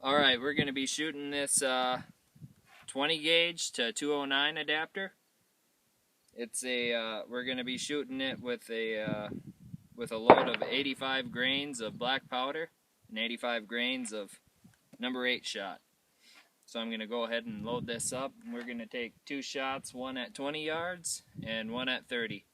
Alright, we're going to be shooting this 20 gauge to 209 adapter. It's a we're going to be shooting it with a load of 85 grains of black powder and 85 grains of number 8 shot. So I'm going to go ahead and load this up. We're going to take 2 shots, one at 20 yards and one at 30.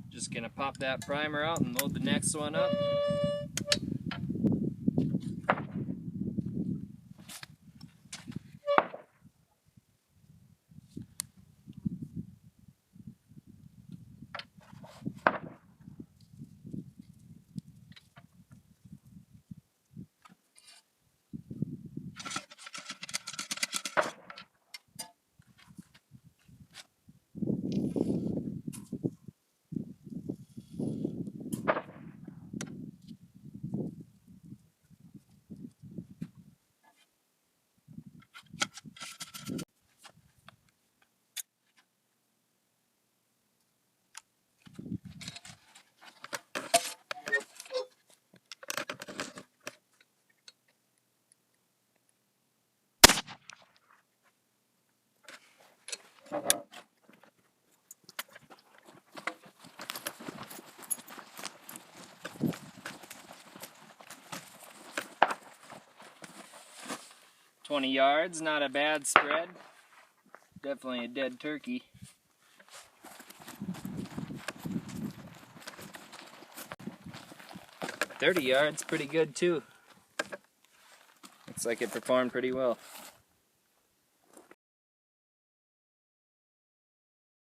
Just going to pop that primer out and load the next one up. "20 yards, not a bad spread. Definitely a dead turkey." "30 yards, pretty good too. Looks like it performed pretty well."